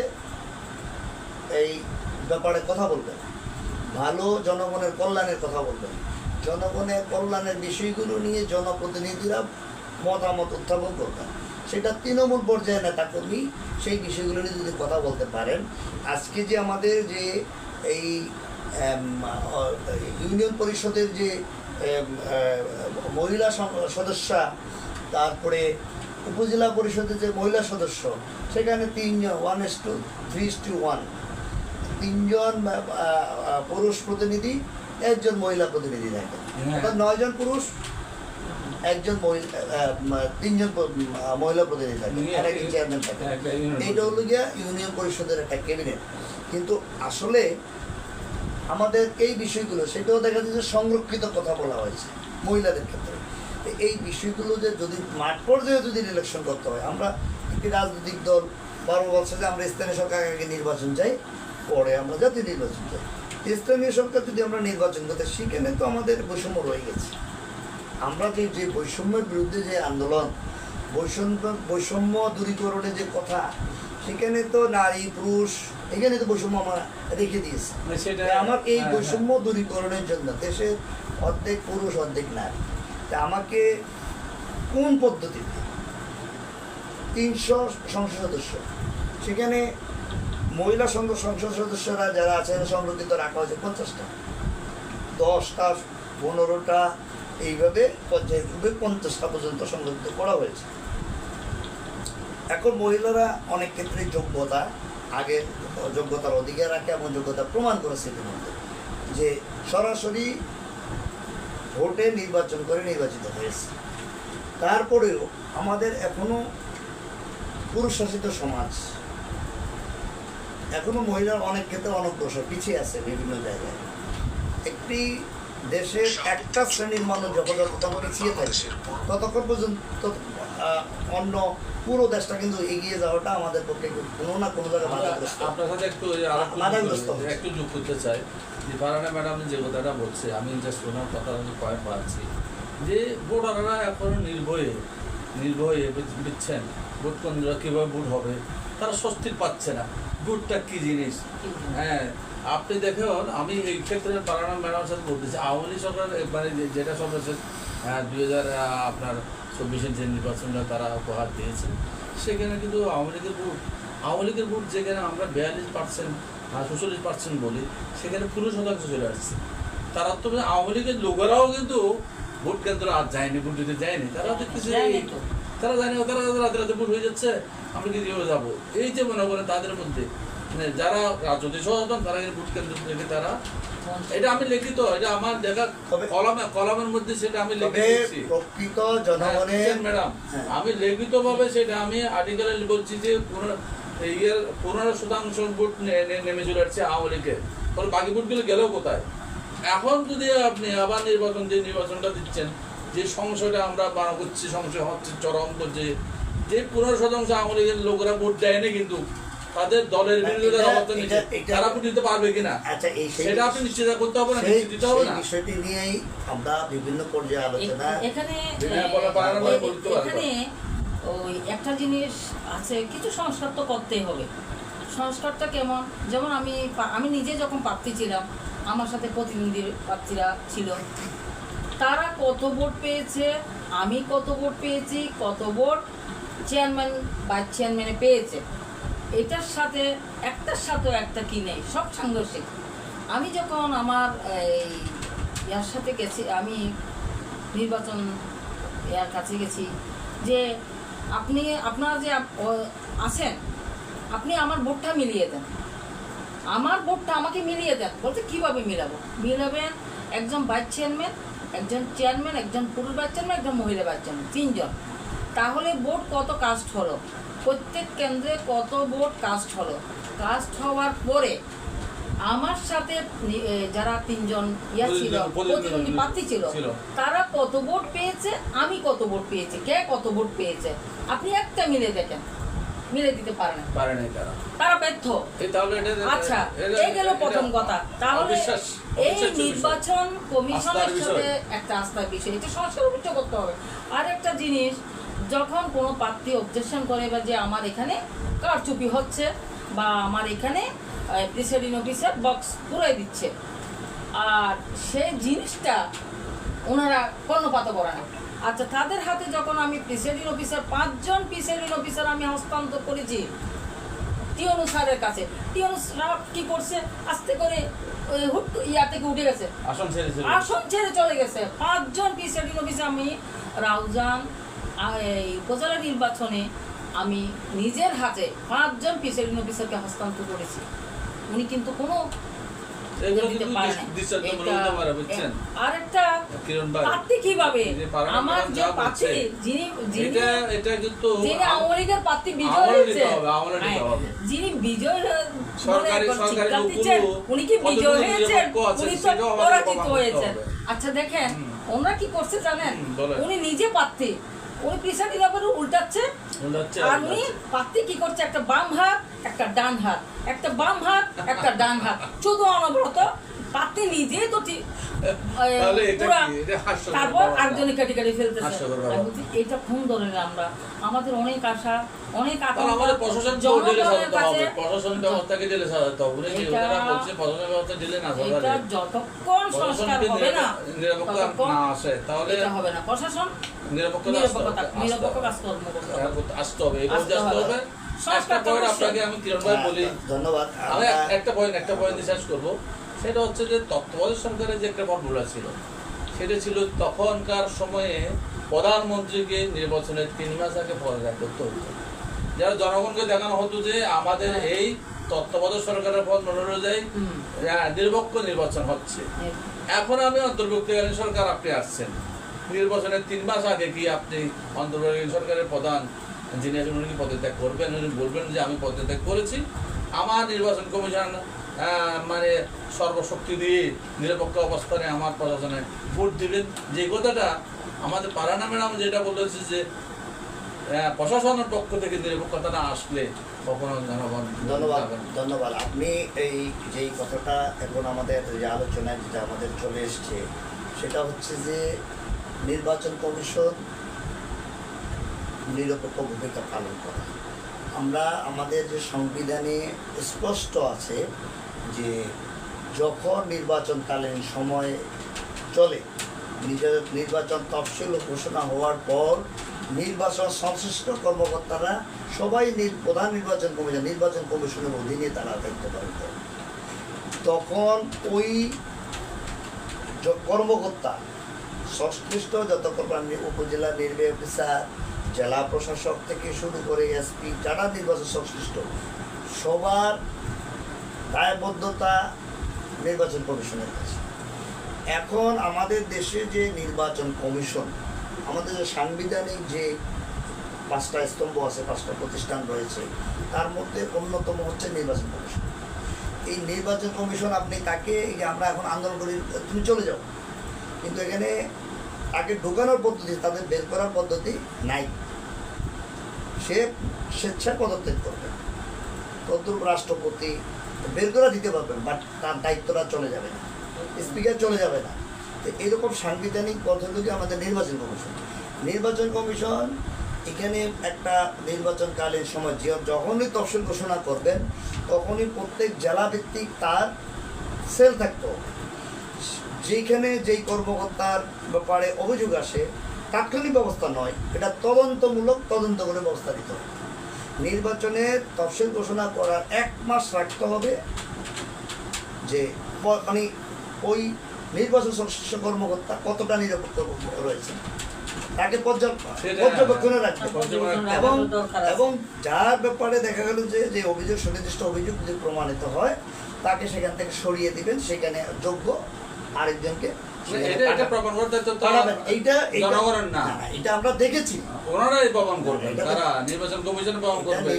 এই ব্যাপারে কথা বলবেন, ভালো জনগণের কল্যাণের কথা বলবেন, জনগণের কল্যাণের বিষয়গুলো নিয়ে জনপ্রতিনিধিরা মতামত উত্থাপন করবেন। সেটা তৃণমূল পর্যায়ে নেতাকর্মী সেই বিষয়গুলো নিয়ে যদি কথা বলতে পারেন, আজকে যে আমাদের যে এই ইউনিয়ন পরিষদের যে মহিলা সদস্যা, তারপরে উপজেলা পরিষদের যে মহিলা সদস্য, সেখানে 1:3:1 তিনজন পুরুষ প্রতিনিধি, একজন মহিলা প্রতিনিধি থাকে, অর্থাৎ 9 জন পুরুষ, একজন তিনজন মহিলা প্রতিনিধি থাকে আর একজন চেয়ারম্যান থাকে। এইটা হলো গিয়া ইউনিয়ন পরিষদের একটা ক্যাবিনেট। কিন্তু আসলে আমাদের এই বিষয়গুলো সেটাও দেখা যাচ্ছে যে সংরক্ষিত কথা বলা হয়েছে মহিলাদের ক্ষেত্রে। এই বিষয়গুলো যে যদি মাঠ পর্যায়ে যদি ইলেকশন করতে হয়, আমরা একটি রাজনৈতিক দল বারবার বলছে যে আমরা স্থানীয় সরকার আগে নির্বাচন চাই, পরে আমরা জাতীয় নির্বাচন চাই। স্থানীয় সরকার যদি আমরা নির্বাচন করতে, সেখানে তো আমাদের বৈষম্য রয়ে গেছে। আমরা যে বৈষম্যের বিরুদ্ধে যে আন্দোলন, বৈষম্য দূরীকরণের যে কথা, সেখানে তো নারী পুরুষ এখানে তো বৈষম্য আমরা রেখে দিয়েছি। আমার এই বৈষম্য দূরীকরণের জন্য দেশের অর্ধেক পুরুষ অর্ধেক নারী, তা আমাকে কোন পদ্ধতিতে 300 সংসদ সদস্য, সেখানে মহিলা সংসদ সদস্যরা যারা আছেন সংরক্ষিত রাখা হয়েছে 50টা, 10টা 15টা এইভাবে পর্যায়ে 50টা পর্যন্ত সংরক্ষিত করা হয়েছে। এখন মহিলারা অনেক ক্ষেত্রে আগের যোগ্যতার অধিকার রাখে এবং যোগ্যতা প্রমাণ করেছে ইতিমধ্যে যে সরাসরি ভোটে নির্বাচন করে নির্বাচিত হয়েছে। তারপরেও আমাদের এখনো পুরুষ শাসিত সমাজ, এখনো মহিলার অনেক ক্ষেত্রে অনগ্রসর, পিছিয়ে আছে বিভিন্ন জায়গায়। একটি দেশের একটা শ্রেণীর মানুষ যতক্ষণ পিছিয়ে থাকে ততক্ষণ পর্যন্ত অন্য পুরো দেশটা কিন্তু এগিয়ে যাওয়াটা আমাদের পক্ষে কোনো না কোনো জায়গায় বাধাগ্রস্ত। আপনার সাথে একটু যোগ করতে চাই যে ফারহানা ম্যাডাম যে কথাটা বলছে, আমি জাস্ট ওনার কথা পয়েন্ট পাচ্ছি যে ভোটাররা এখন নির্ভয়ে বুঝছেন ভোট কেন্দ্র কীভাবে ভোট হবে, তারা স্বস্তির পাচ্ছে না ভোটটা কী জিনিস। হ্যাঁ, আপনি দেখুন, আমি এই ক্ষেত্রে ফারহানা ম্যাডামের সাথে বলতেছি, আওয়ামী লীগ সরকার মানে যেটা সর্বশেষ 2024 যে নির্বাচনটা তারা উপহার দিয়েছে, সেখানে কিন্তু আওয়ামী লীগের ভোট যেখানে আমরা 42% 46% বলি, সেখানে 15% চলে আসছে। তারা তো আওয়ামী লীগের লোকেরাও কিন্তু ভোট কেন্দ্র আর যায়নি, ভোট দিতে যায়নি, তারা তো কিছু তারা জানে, তারা রাতে রাতে ভোট হয়ে যাচ্ছে, আমরা কি কীভাবে যাবো। এই যে মনে করেন তাদের মধ্যে মানে যারা রাজনৈতিক সচেতন তারা কিন্তু ভোট কেন্দ্র থেকে তারা, এটা আমি লিখিত, এটা আমার দেখা কলমের মধ্যে সেটা আমি লিখে তবে দিচ্ছি। প্রকৃত জনগণের ম্যাডাম হ্যাঁ। আমি লিখিত ভাবে সেটা আমি আর্টিকেলে বলছি যে 15% ভোট নেমে চলে আসছে আওয়ামী লীগের, তাহলে বাকি ভোটগুলো গেলেও কোথায়? এখন যদি আপনি আবার যে নির্বাচনটা দিচ্ছেন, যে সংসদে আমরা বানা করছি, সংসদ হচ্ছে চরম করছে, যে 15% আওয়ামী লীগের লোকেরা ভোট দেয়নি, কিন্তু তাদের দলের বিরোধিতার অবস্থান নিচ্ছে, তারা ভোট দিতে পারবে কিনা আচ্ছা সেটা আপনি নিশ্চিত করতে হবে না, সেই নিশ্চিত দিতে হবে না। বিষয়টি নিয়েই আমরা বিভিন্ন পর্যায়ে আলোচনা এখানে এখানে ওই একটা জিনিস আছে, কিছু সংস্কার তো করতেই হবে। সংস্কারটা কেমন, যেমন আমি নিজে যখন প্রার্থী ছিলাম, আমার সাথে প্রতিদ্বন্দ্বী প্রার্থীরা ছিল, তারা কত ভোট পেয়েছে, আমি কত ভোট পেয়েছি, কত ভোট চেয়ারম্যান ভাইস চেয়ারম্যানে পেয়েছে, এটার সাথে একটার সাথেও একটা কি নেই, সব সাংঘর্ষিক। আমি যখন আমার ইয়ার সাথে গেছি, আমি নির্বাচন ইয়ার কাছে গেছি যে আপনারা যে আছেন, আপনি আমার ভোটটা মিলিয়ে দেন, আমার ভোটটা আমাকে মিলিয়ে দেন। বলতে কীভাবে মিলাবেন? একজন ভাইস চেয়ারম্যান, একজন চেয়ারম্যান, একজন পুরুষ ভাইস চেয়ারম্যান, একজন মহিলা ভাইস চেয়ারম্যান, 3 জন। তাহলে ভোট কত কাস্ট হলো, প্রত্যেক কেন্দ্রে কত ভোট কাস্ট হলো, কাস্ট হওয়ার পরে আমার সাথে যারা 3 জন ইয়া ছিল, প্রতিদ্বন্দ্বী প্রার্থী ছিল, তারা কত ভোট পেয়েছে, আমি কত ভোট পেয়েছি, কে কত ভোট পেয়েছে, আপনি একটা মিলে দেখেন, মিলে দিতে পারে না, তারা ব্যর্থ। আচ্ছা, এই গেল প্রথম কথা। তাহলে এই নির্বাচন কমিশনের সাথে একটা আস্থার বিষয়, এটা সংস্কার অভিযোগ করতে হবে। আর একটা জিনিস, যখন কোনো প্রার্থী অবজেকশন করে বা যে আমার এখানে কারচুপি হচ্ছে বা আমার এখানে প্রিসাইডিং অফিসার বক্স পুরাই দিচ্ছে, আর সেই জিনিসটা ওনারা কর্ণপাত করে না। আচ্ছা, তাদের হাতে যখন আমি প্রিসাইডিং অফিসার 5 জন প্রিসাইডিং অফিসার আমি হস্তান্তর করেছি টিওনু স্যারের কাছে, টিওনু স্যার কি করছে, আস্তে করে হুট ইয়া থেকে উঠে গেছে, আসন ছেড়ে চলে গেছে। 5 জন প্রিসাইডিং অফিসার আমি রাউজান এই উপজেলা নির্বাচনে আমি নিজের হাতে 5 জন প্রিসাইডিং অফিসারকে হস্তান্তর করেছি। উনি কিন্তু কোনো আরেকটা প্রার্থী কিভাবে, আমার যে প্রার্থী যিনি আওয়ামী লীগের প্রার্থী বিজয় হয়েছে, যিনি বিজয় উনি কি বিজয় হয়েছেন, উনি তো পরাজিত হয়েছেন। আচ্ছা দেখেন ওনারা কি করছে জানেন, উনি নিজে প্রার্থী, উনি প্রিসাইডিং অফিসার উল্টাচ্ছে, আর উনি প্রার্থী কি করছে, একটা বাম হাত একটা ডান হাত, একটা বাম হাত একটা ডান হাত, শুধু অনবরত প্রার্থী নিজেই তো তারপর আরেকজনে কেটে কেটে ফেলতেছে। এটা কোন ধরনের, আমরা আমাদের অনেক আশা, অনেক জনগণের কাছে যতক্ষণ সংস্কার হবে না হবে না, প্রশাসন নিরপেক্ষ কাজকর্ম আসতে হবে। আপনাকে আমি কিরণ ভাই বলি, ধন্যবাদ। আমি একটা পয়েন্ট শেষ করবো, সেটা হচ্ছে যে তত্ত্বাবধায়ক সরকারের যে একটা ফর্মুলা ছিল, সেটা ছিল তখনকার সময়ে প্রধানমন্ত্রীকে নির্বাচনের 3 মাস আগে পদত্যাগ করতে হতো, যারা জনগণকে দেখানো হতো যে আমাদের এই তত্ত্বাবধায়ক সরকারের ফর্মুলা অনুযায়ী নিরপেক্ষ নির্বাচন হচ্ছে। এখন আমি অন্তর্বর্তীকালীন সরকার, আপনি আসছেন নির্বাচনের 3 মাস আগে কি আপনি অন্তর্বর্তীকালীন সরকারের প্রধান যিনি আছেন উনি কি পদত্যাগ করবেন? উনি বলবেন যে আমি পদত্যাগ করেছি, আমার নির্বাচন কমিশন মানে সর্বশক্তি দিয়ে নিরপেক্ষ অবস্থানে আমার প্রশাসনে ভোট দিবেন। যে কথাটা আমাদের পারানা ম্যাডাম যেটা বলেছে যে প্রশাসনের পক্ষ থেকে নিরপেক্ষতা না আসলে কখনো জনগণ। ধন্যবাদ। আপনি এই যেই কথাটা এখন আমাদের যে আলোচনায় যেটা আমাদের চলে এসছে, সেটা হচ্ছে যে নির্বাচন কমিশন নিরপেক্ষ ভূমিকা পালন করা। আমরা আমাদের যে সংবিধানে স্পষ্ট আছে যে যখন নির্বাচনকালীন সময় চলে, নির্বাচন তফসিল ঘোষণা হওয়ার পর নির্বাচন সংশ্লিষ্ট কর্মকর্তারা সবাই প্রধান নির্বাচন কমিশনের অধীনে তারা দায়িত্ব পালন করে। তখন ওই কর্মকর্তা সংশ্লিষ্ট যত উপজেলা নির্বাহী অফিসার, জেলা প্রশাসক থেকে শুরু করে এসপি, যারা নির্বাচন সংশ্লিষ্ট সবার দায়বদ্ধতা নির্বাচন কমিশনের কাছে। এখন আমাদের দেশে যে নির্বাচন কমিশন, আমাদের যে সাংবিধানিক যে 5টা স্তম্ভ আছে, 5টা প্রতিষ্ঠান রয়েছে, তার মধ্যে অন্যতম হচ্ছে নির্বাচন কমিশন। এই নির্বাচন কমিশন আপনি তাকে, এই যে আমরা এখন আন্দোলন করি তুমি চলে যাও, কিন্তু এখানে তাকে ঢোকানোর পদ্ধতি, তাদের বের করার পদ্ধতি নাই। সে স্বেচ্ছায় পদত্যাগ করবে, তদ্রূপ রাষ্ট্রপতি বের করে দিতে পারবেন, বাট তার দায়িত্বটা চলে যাবে না, স্পিকার চলে যাবে না। তো এরকম সাংবিধানিক পদ্ধতি আমাদের নির্বাচন কমিশন। নির্বাচন কমিশন এখানে একটা নির্বাচনকালীন সময় যখনই তফসিল ঘোষণা করবেন তখনই প্রত্যেক জেলা ভিত্তিক তার সেল থাকতো, যেখানে যেই কর্মকর্তার ব্যাপারে অভিযোগ আসে তাৎক্ষণিক ব্যবস্থা নয়, এটা তদন্তমূলক তদন্ত করে ব্যবস্থা দিতে হবে। নির্বাচনের তফসিল ঘোষণা করার 1 মাস রাখতে হবে, যে মানে ওই নির্বাচন সংশ্লিষ্ট কর্মকর্তা কতটা নিরপেক্ষ রয়েছে তাকে পর্যবেক্ষণে রাখবে। এবং এবং যার ব্যাপারে দেখা গেল যে অভিযোগ, সুনির্দিষ্ট অভিযোগ যদি প্রমাণিত হয় তাকে সেখান থেকে সরিয়ে দিবেন, সেখানে যোগ্য আরেকজনকে এটা আমরা দেখেছি। ওনারাই প্রমাণ করবেন, তারা নির্বাচন কমিশন প্রমাণ করবে,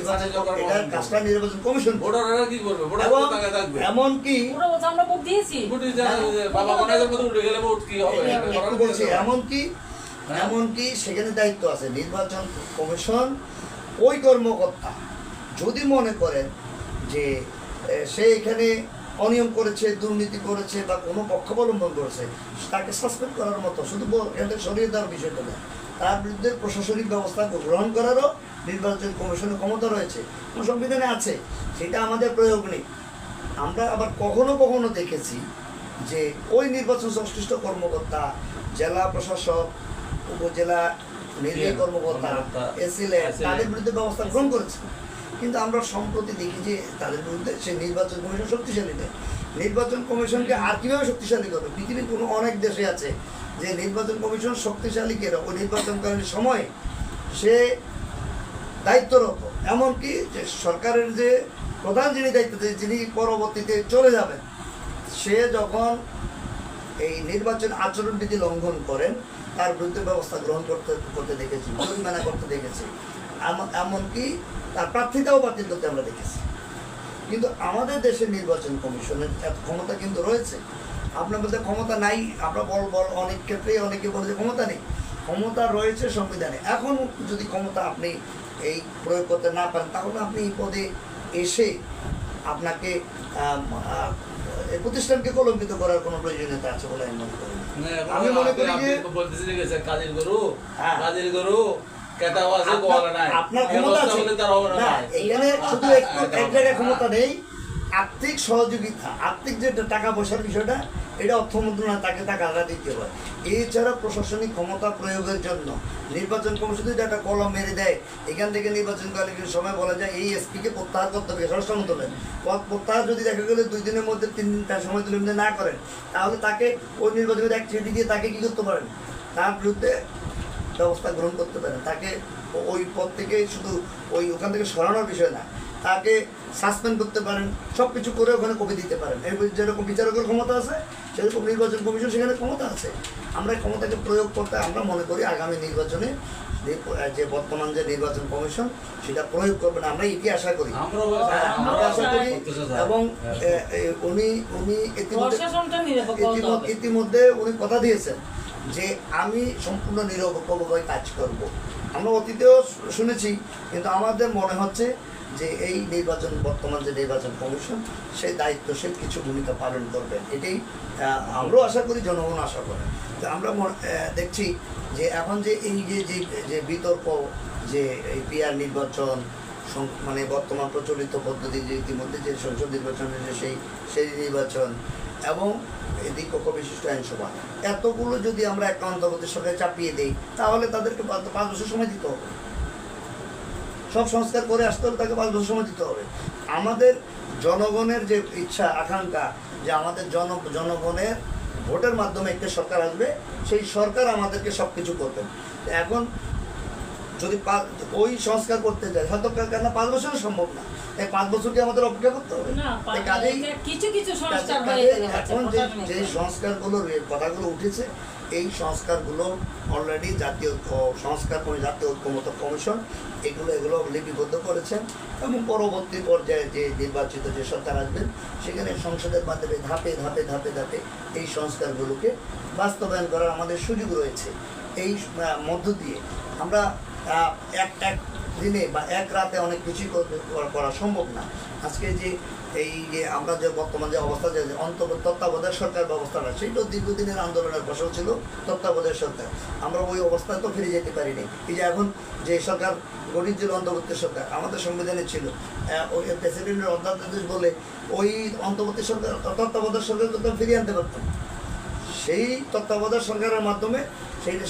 কাজটা নির্বাচন কমিশন। ভোটাররা কি করবে? এবং ভোটাররা থাকবে। এমনকি আমরা ভোট দিয়েছি, বাবা মনের মতো উঠে গেলে ভোট কি হবে? একটু বলছি, এমনকি সেখানে দায়িত্ব আছে নির্বাচন কমিশন। ওই কর্মকর্তা যদি মনে করেন যে সে এখানে অনিয়ম করেছে, দুর্নীতি করেছে বা কোনো পক্ষাবলম্বন করেছে, তাকে সাসপেন্ড করার মতো, শুধু এখানে সরিয়ে দেওয়ার বিষয়টা না, তার বিরুদ্ধে প্রশাসনিক ব্যবস্থা গ্রহণ করারও নির্বাচন কমিশনের ক্ষমতা রয়েছে, সংবিধানে আছে, সেটা আমাদের প্রয়োগ নেই। আমরা আবার কখনো কখনো দেখেছি যে ওই নির্বাচন সংশ্লিষ্ট কর্মকর্তা, জেলা প্রশাসক, উপজেলা নির্বাহী কর্মকর্তা, এসিলেট, তাদের বিরুদ্ধে ব্যবস্থা গ্রহণ করেছে। কিন্তু আমরা সম্প্রতি দেখি যে তাদের বিরুদ্ধে সেই নির্বাচন কমিশন শক্তিশালী নেই। নির্বাচন কমিশনকে আর কীভাবে শক্তিশালী করবে? পৃথিবীর কোনো অনেক দেশে আছে যে নির্বাচন কমিশন শক্তিশালী কেন, ওই নির্বাচনকালীন সময়ে সে দায়িত্বরত, এমনকি যে সরকারের যে প্রধান যিনি দায়িত্ব, যিনি পরবর্তীতে চলে যাবেন, সে যখন এই নির্বাচন আচরণবিধি লঙ্ঘন করেন তার বিরুদ্ধে ব্যবস্থা গ্রহণ করতে দেখেছি, জরিমানা করতে দেখেছি, এমনকি তার প্রার্থিতাও বাতিল করতে আমরা দেখেছি। কিন্তু আমাদের দেশের নির্বাচন কমিশনের ক্ষমতা কিন্তু রয়েছে। আপনার মধ্যে ক্ষমতা নাই, আমরা অনেক ক্ষেত্রেই অনেকে বলে যে ক্ষমতা নেই, ক্ষমতা রয়েছে সংবিধানে। এখন যদি ক্ষমতা আপনি এই প্রয়োগ করতে না পারেন, তাহলে আপনি এই পদে এসে আপনাকে এই প্রতিষ্ঠানকে কলঙ্কিত করার কোনো প্রয়োজনীয়তা আছে বলে আমি মনে করি। আমি মনে করি যে কাজের গরু আপনার ক্ষমতা আছে না, এখানে শুধু এক জায়গায় ক্ষমতা নেই, আর্থিক সহযোগিতা, আর্থিক যে টাকা পয়সার বিষয়টা, এটা অর্থ মন্ত্রণালয় তাকে টাকাটা দিতে হয়। এছাড়া প্রশাসনিক ক্ষমতা প্রয়োগের জন্য নির্বাচন কমিশন যদি একটা কলম মেরে দেয়, এখান থেকে নির্বাচনকালীন সময় বলা যায় এই এসপিকে প্রত্যাহার করতে হবে, স্বরাষ্ট্র মন্ত্রণালয় প্রত্যাহার যদি দেখা গেলে 2 দিনের মধ্যে 3 দিন সময় তুলে না করেন, তাহলে তাকে ওই নির্বাচনের এক চিঠি দিয়ে তাকে কী করতে পারেন, তার বিরুদ্ধে ব্যবস্থা গ্রহণ করতে পারেন। তাকে ওই পদ থেকে শুধু ওখান থেকে সরানোর বিষয় না, তাকে সাসপেন্ড করতে পারেন, সব কিছু করে ওখানে কপি দিতে পারেন। এই যেরকম বিচারকের ক্ষমতা আছে সেরকম নির্বাচন কমিশন সেখানে ক্ষমতা আছে। আমরা ক্ষমতাকে প্রয়োগ করতে আমরা মনে করি আগামী নির্বাচনে যে বর্তমান যে নির্বাচন কমিশন সেটা প্রয়োগ করবে না, আমরা এটি আশা করি, আমরা আশা করি। এবং উনি ইতিমধ্যে উনি কথা দিয়েছেন যে আমি সম্পূর্ণ নিরপেক্ষভাবে কাজ করব। আমরা অতীতেও শুনেছি, কিন্তু আমাদের মনে হচ্ছে যে এই বর্তমান যে নির্বাচন কমিশন সেই দায়িত্বশীল কিছু ভূমিকা পালন করবেন, এটাই আমরাও আশা করি, জনগণ আশা করে। তো আমরা দেখছি যে এখন যে এই যে বিতর্ক, যে এই পিআর নির্বাচন, মানে বর্তমান প্রচলিত পদ্ধতি যে ইতিমধ্যে যে সংসদ নির্বাচনের যে সেই নির্বাচন এবং এদিক পক্ষ বিশিষ্ট আইনসভা, এতগুলো যদি আমরা একটা অন্তর্বর্তী সরকারে চাপিয়ে দিই, তাহলে তাদেরকে 5 বছর সময় দিতে হবে, সব সংস্কার করে আসতে হলে তাকে 5 বছর সময় দিতে হবে। আমাদের জনগণের যে ইচ্ছা আকাঙ্ক্ষা যে আমাদের জনগণের ভোটের মাধ্যমে একটা সরকার আসবে, সেই সরকার আমাদেরকে সব কিছু করবেন। এখন যদি ওই সংস্কার করতে যায় হয়তো কেন 5 বছরও সম্ভব না, এই 5 বছর কি আমাদের অপেক্ষা করতে হবে? না, তাই কাজেই কিছু কিছু সংস্কার কাজেই হয়ে গেছে এখন প্রশাসনিক যে সংস্কারগুলোর কথাগুলো উঠেছে, এই সংস্কারগুলো অলরেডি জাতীয় ঐক্যমত্য কমিশন এগুলো লিপিবদ্ধ করেছেন এবং পরবর্তী পর্যায়ে যে নির্বাচিত যে সরকার আসবেন সেখানে সংসদের মাধ্যমে ধাপে ধাপে ধাপে ধাপে এই সংস্কারগুলোকে বাস্তবায়ন করার আমাদের সুযোগ রয়েছে। এই মধ্য দিয়ে আমরা এক দিনে বা এক রাতে অনেক কিছুই করা সম্ভব না। আজকে যে এই যে আমরা যে বর্তমান যে অবস্থা যে তত্ত্বাবধায়ক সরকার ব্যবস্থাটা, সেইটাও দীর্ঘদিনের আন্দোলনের ফসল ছিল তত্ত্বাবধায়ক সরকার। আমরা ওই অবস্থায় তো ফিরে যেতে পারিনি। এই যে এখন যে সরকার গঠিত ছিল অন্তর্বর্তী সরকার, আমাদের সংবিধানে ছিল ওই প্রেসিডেন্টের অধ্যাদেশ বলে ওই অন্তর্বর্তী সরকার তত্ত্বাবধায়ক সরকারকে তো ফিরিয়ে আনতে পারতাম। সেই তত্ত্বাবধায়ক সরকারের মাধ্যমে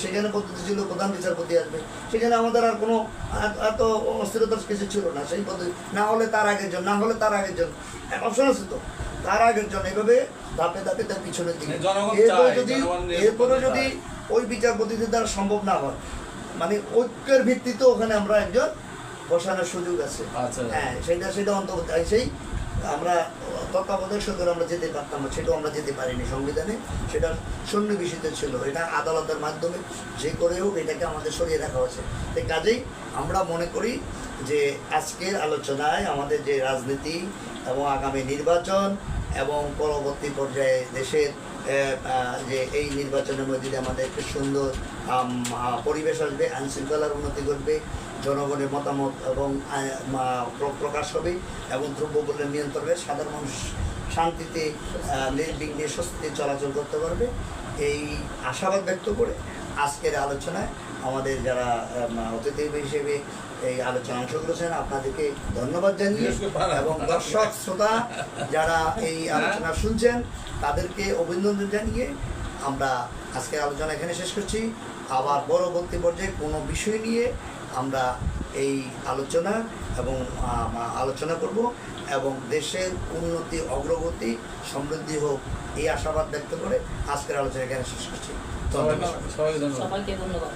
সেখানে পদ্ধতি ছিল প্রধান বিচারপতি আসবে, সেখানে আমাদের আর কোনো এত অস্থিরতার কিছু ছিল না। সেই পদ্ধতি না হলে তার আগের জন, না হলে তার আগের জন, অপশন আছে তো, তার আগের জন, এভাবে ধাপে ধাপে তার পিছনের দিকে। এরপরে যদি ওই বিচারপতিদের দ্বারা সম্ভব না হয়, মানে ঐক্যের ভিত্তিতে ওখানে আমরা একজন বসানোর সুযোগ আছে। হ্যাঁ, সেটা অন্তর্গত সেই আমরা তত্ত্বাবধায়ক সরকার আমরা যেতে পারতাম না, সেটাও আমরা যেতে পারিনি সংবিধানে, সেটা সন্নিবেশিত ছিল। এটা আদালতের মাধ্যমে যে করে হোক এটাকে আমাদের সরিয়ে রাখা হয়েছে। এই কাজেই আমরা মনে করি যে আজকের আলোচনায় আমাদের যে রাজনীতি এবং আগামী নির্বাচন এবং পরবর্তী পর্যায়ে দেশের যে এই নির্বাচনের মধ্যে দিয়ে আমাদের একটি সুন্দর পরিবেশ আসবে, আইন শৃঙ্খলার উন্নতি ঘটবে, জনগণের মতামত এবং প্রকাশ হবে এবং দ্রব্যমূল্যের নিয়ন্ত্রণ হবে, সাধারণ মানুষ শান্তিতে নির্বিঘ্নে স্বস্তিতে চলাচল করতে পারবে। এই আশাবাদ ব্যক্ত করে আজকের আলোচনায় আমাদের যারা অতিথি হিসেবে এই আলোচনা অংশগ্রহণ করেছেন আপনাদেরকে ধন্যবাদ জানিয়ে এবং দর্শক শ্রোতা যারা এই আলোচনা শুনছেন তাদেরকে অভিনন্দন জানিয়ে আমরা আজকের আলোচনা এখানে শেষ করছি। আবার পরবর্তী পর্যায়ে কোনো বিষয় নিয়ে আমরা এই আলোচনা করব এবং দেশের উন্নতি, অগ্রগতি, সমৃদ্ধি হোক এই আশাবাদ ব্যক্ত করে আজকের আলোচনা এখানে শেষ করছি। সবাইকে ধন্যবাদ। সবাইকে ধন্যবাদ।